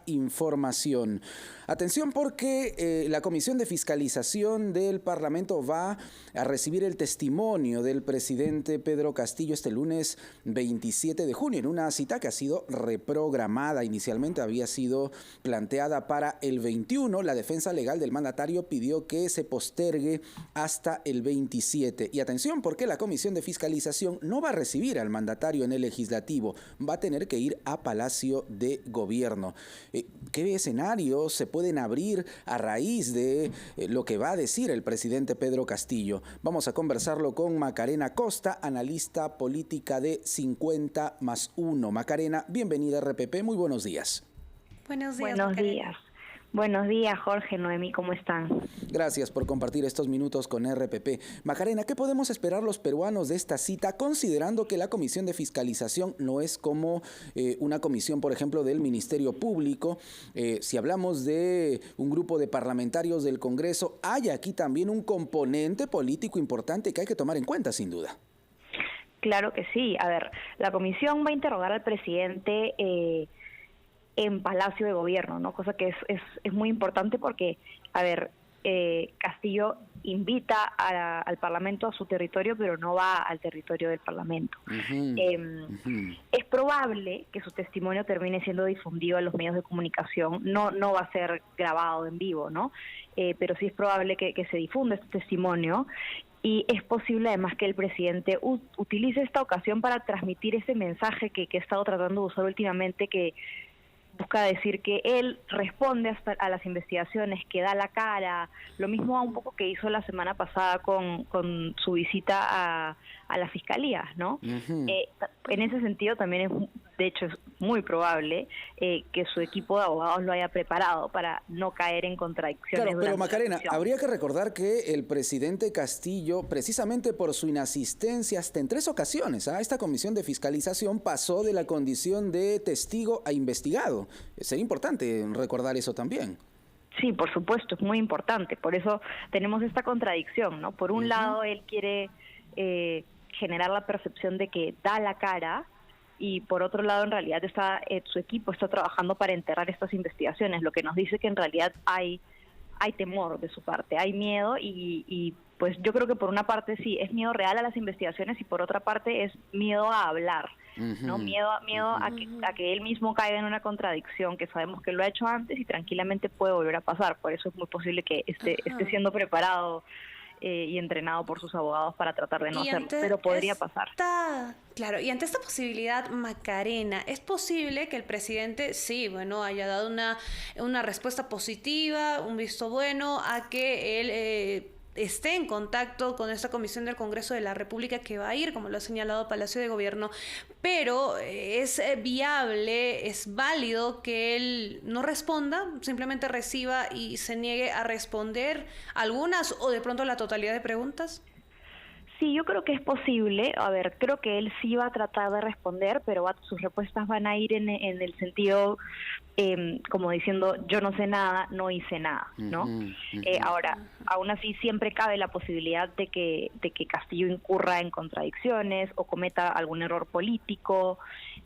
información. Atención porque la Comisión de Fiscalización del Parlamento va a recibir el testimonio del presidente Pedro Castillo este lunes 27 de junio en una cita que ha sido reprogramada. Inicialmente había sido planteada para el 21. La defensa legal del mandatario pidió que se postergue hasta el 27. Y atención porque la Comisión de Fiscalización no va a recibir al mandatario en el legislativo, va a tener que ir a Palacio de Gobierno. ¿Qué escenarios se pueden abrir a raíz de lo que va a decir el presidente Pedro Castillo? Vamos a conversarlo con Macarena Costa, analista política de 50+1. Macarena, bienvenida a RPP, muy buenos días. Buenos días, Buenos Macarena. días. Buenos días, Jorge, Noemí, ¿cómo están? Gracias por compartir estos minutos con RPP. Macarena, ¿qué podemos esperar los peruanos de esta cita, considerando que la Comisión de Fiscalización no es como una comisión, por ejemplo, del Ministerio Público? Si hablamos de un grupo de parlamentarios del Congreso, hay aquí también un componente político importante que hay que tomar en cuenta, sin duda. Claro que sí. A ver, la comisión va a interrogar al presidente en Palacio de Gobierno, ¿no? Cosa que es muy importante porque, a ver, Castillo invita al Parlamento a su territorio, pero no va al territorio del Parlamento. Es probable que su testimonio termine siendo difundido en los medios de comunicación, no va a ser grabado en vivo, ¿no? Pero sí es probable que se difunda este testimonio. Y es posible además que el presidente utilice esta ocasión para transmitir ese mensaje que he estado tratando de usar últimamente, que busca decir que él responde a las investigaciones, que da la cara, lo mismo un poco que hizo la semana pasada con su visita a la fiscalía, ¿no? En ese sentido también de hecho es muy probable que su equipo de abogados lo haya preparado para no caer en contradicciones. Claro, pero Macarena, habría que recordar que el presidente Castillo, precisamente por su inasistencia hasta en 3 ocasiones a esta comisión de fiscalización, pasó de la condición de testigo a investigado. Sería importante recordar eso también. Sí, por supuesto, es muy importante. Por eso tenemos esta contradicción, ¿no? Por un lado, él quiere generar la percepción de que da la cara, y por otro lado, en realidad su equipo está trabajando para enterrar estas investigaciones, lo que nos dice que en realidad hay temor de su parte, hay miedo y pues yo creo que por una parte sí, es miedo real a las investigaciones y por otra parte es miedo a hablar, ¿no? Miedo a que él mismo caiga en una contradicción, que sabemos que lo ha hecho antes y tranquilamente puede volver a pasar. Por eso es muy posible que esté siendo preparado y entrenado por sus abogados para tratar de no hacerlo, pero podría pasar. Claro, y ante esta posibilidad, Macarena, ¿es posible que el presidente, sí, bueno, haya dado una respuesta positiva, un visto bueno a que él esté en contacto con esta comisión del Congreso de la República que va a ir, como lo ha señalado Palacio de Gobierno, pero es viable, es válido que él no responda, simplemente reciba y se niegue a responder algunas o de pronto la totalidad de preguntas? Sí, yo creo que es posible. A ver, creo que él sí va a tratar de responder, pero sus respuestas van a ir en el sentido, como diciendo, yo no sé nada, no hice nada, ¿no? Ahora, aún así siempre cabe la posibilidad de que Castillo incurra en contradicciones o cometa algún error político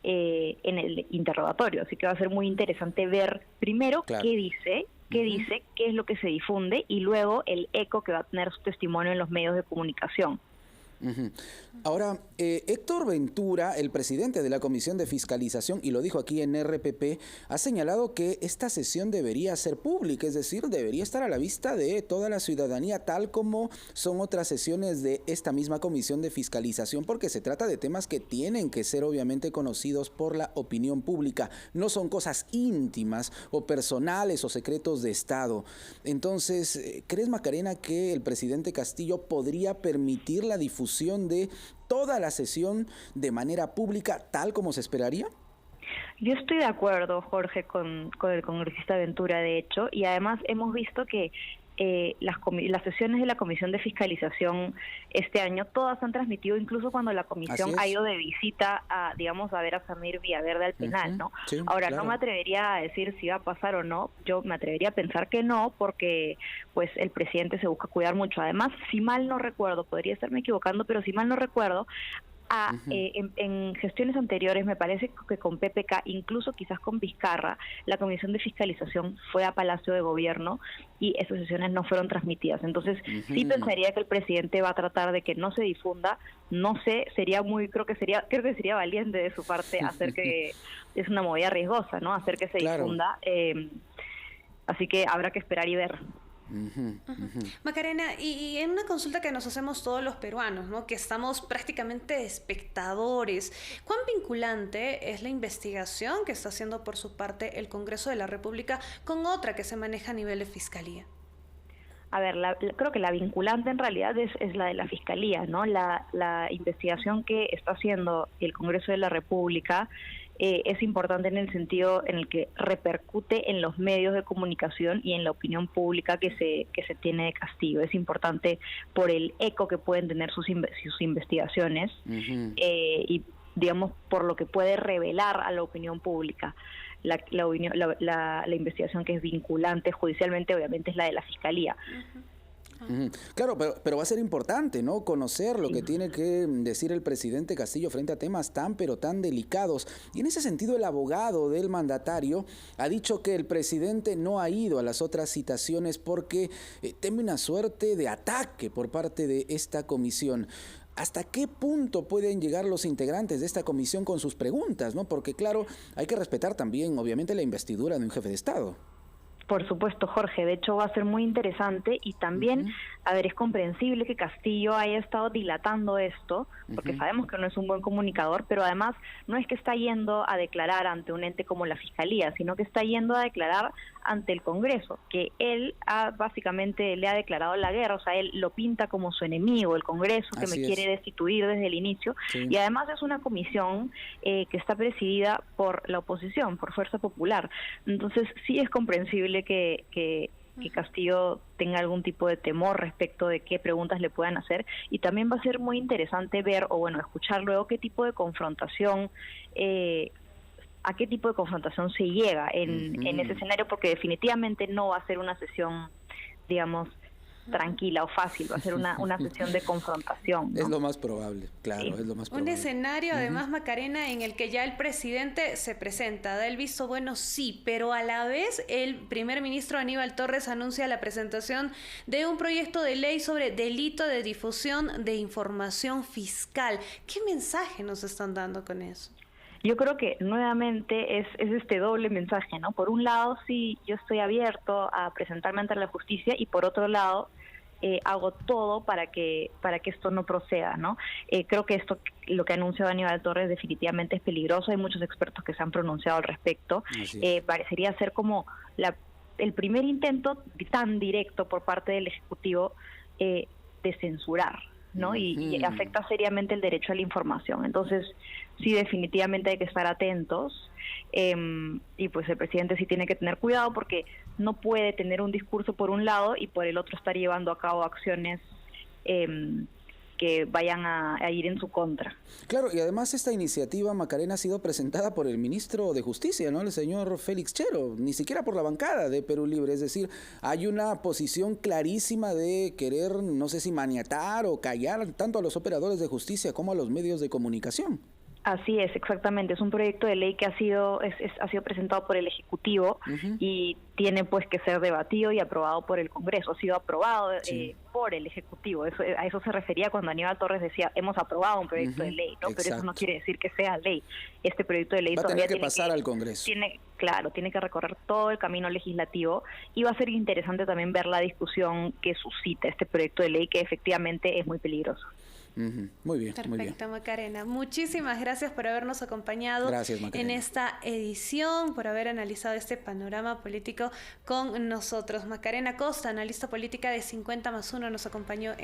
en el interrogatorio. Así que va a ser muy interesante ver primero qué dice, qué es lo que se difunde y luego el eco que va a tener su testimonio en los medios de comunicación. Ahora, Héctor Ventura, el presidente de la Comisión de Fiscalización, y lo dijo aquí en RPP, ha señalado que esta sesión debería ser pública, es decir, debería estar a la vista de toda la ciudadanía, tal como son otras sesiones de esta misma Comisión de Fiscalización, porque se trata de temas que tienen que ser obviamente conocidos por la opinión pública, no son cosas íntimas o personales o secretos de Estado. Entonces, ¿crees, Macarena, que el presidente Castillo podría permitir la difusión de toda la sesión de manera pública, tal como se esperaría? Yo estoy de acuerdo, Jorge, con el congresista Ventura, de hecho, y además hemos visto que las sesiones de la Comisión de Fiscalización este año todas han transmitido, incluso cuando la comisión ha ido de visita a ver a Samir Villaverde al penal, ¿no? Sí, ahora, claro. No me atrevería a decir si va a pasar o no, yo me atrevería a pensar que no, porque pues el presidente se busca cuidar mucho. Además, si mal no recuerdo, podría estarme equivocando, pero si mal no recuerdo, En gestiones anteriores, me parece que con PPK, incluso quizás con Vizcarra, la Comisión de Fiscalización fue a Palacio de Gobierno y esas sesiones no fueron transmitidas. Entonces, sí pensaría que el presidente va a tratar de que no se difunda. No sé, creo que sería valiente de su parte hacer que, es una movida riesgosa, ¿no? Hacer que se difunda. Así que habrá que esperar y ver. Macarena, y en una consulta que nos hacemos todos los peruanos, ¿no? Que estamos prácticamente espectadores, ¿cuán vinculante es la investigación que está haciendo por su parte el Congreso de la República con otra que se maneja a nivel de Fiscalía? A ver, creo que la vinculante en realidad es la de la Fiscalía, ¿no? La investigación que está haciendo el Congreso de la República es importante en el sentido en el que repercute en los medios de comunicación y en la opinión pública que se tiene de Castillo. Es importante por el eco que pueden tener sus investigaciones y, digamos, por lo que puede revelar a la opinión pública. La investigación que es vinculante judicialmente, obviamente, es la de la Fiscalía. Claro, pero va a ser importante, ¿no? Conocer lo que tiene que decir el presidente Castillo frente a temas tan delicados. Y en ese sentido, el abogado del mandatario ha dicho que el presidente no ha ido a las otras citaciones porque teme una suerte de ataque por parte de esta comisión. ¿Hasta qué punto pueden llegar los integrantes de esta comisión con sus preguntas, ¿no? Porque, claro, hay que respetar también, obviamente, la investidura de un jefe de Estado. Por supuesto, Jorge. De hecho, va a ser muy interesante y también, a ver, es comprensible que Castillo haya estado dilatando esto, porque sabemos que no es un buen comunicador, pero además no es que está yendo a declarar ante un ente como la Fiscalía, sino que está yendo a declarar ante el Congreso, que él básicamente le ha declarado la guerra, o sea, él lo pinta como su enemigo, el Congreso, que me quiere destituir desde el inicio, y además es una comisión que está presidida por la oposición, por Fuerza Popular. Entonces, sí es comprensible que Castillo tenga algún tipo de temor respecto de qué preguntas le puedan hacer, y también va a ser muy interesante ver, o bueno, escuchar luego qué tipo de confrontación, a qué tipo de confrontación se llega en ese escenario, porque definitivamente no va a ser una sesión, digamos, tranquila o fácil, va a ser una sesión de confrontación, ¿no? Es lo más probable, claro, es lo más probable. Un escenario, además, Macarena, en el que ya el presidente se presenta, da el visto bueno, sí, pero a la vez el primer ministro Aníbal Torres anuncia la presentación de un proyecto de ley sobre delito de difusión de información fiscal. ¿Qué mensaje nos están dando con eso? Yo creo que nuevamente es este doble mensaje, ¿no? Por un lado, sí, yo estoy abierto a presentarme ante la justicia, y por otro lado, hago todo para que esto no proceda, ¿no? Creo que lo que ha anunciado Aníbal Torres definitivamente es peligroso. Hay muchos expertos que se han pronunciado al respecto. Parecería ser como el primer intento tan directo por parte del Ejecutivo de censurar, ¿no? Y afecta seriamente el derecho a la información. Entonces, sí, definitivamente hay que estar atentos, y pues el presidente sí tiene que tener cuidado, porque no puede tener un discurso por un lado y por el otro estar llevando a cabo acciones que vayan a ir en su contra. Claro, y además esta iniciativa, Macarena, ha sido presentada por el ministro de Justicia, ¿no? El señor Félix Chero, ni siquiera por la bancada de Perú Libre. Es decir, hay una posición clarísima de querer, no sé si maniatar o callar tanto a los operadores de justicia como a los medios de comunicación. Así es, exactamente. Es un proyecto de ley que ha sido presentado por el Ejecutivo y tiene pues que ser debatido y aprobado por el Congreso. Ha sido aprobado por el Ejecutivo. A eso se refería cuando Aníbal Torres decía, hemos aprobado un proyecto de ley, ¿no? Pero eso no quiere decir que sea ley. Este proyecto de ley va a tener que pasar al Congreso. Tiene que recorrer todo el camino legislativo, y va a ser interesante también ver la discusión que suscita este proyecto de ley, que efectivamente es muy peligroso. Muy bien. Perfecto, muy bien. Macarena. Muchísimas gracias por habernos acompañado en esta edición, por haber analizado este panorama político con nosotros. Macarena Costa, analista política de 50+1, nos acompañó en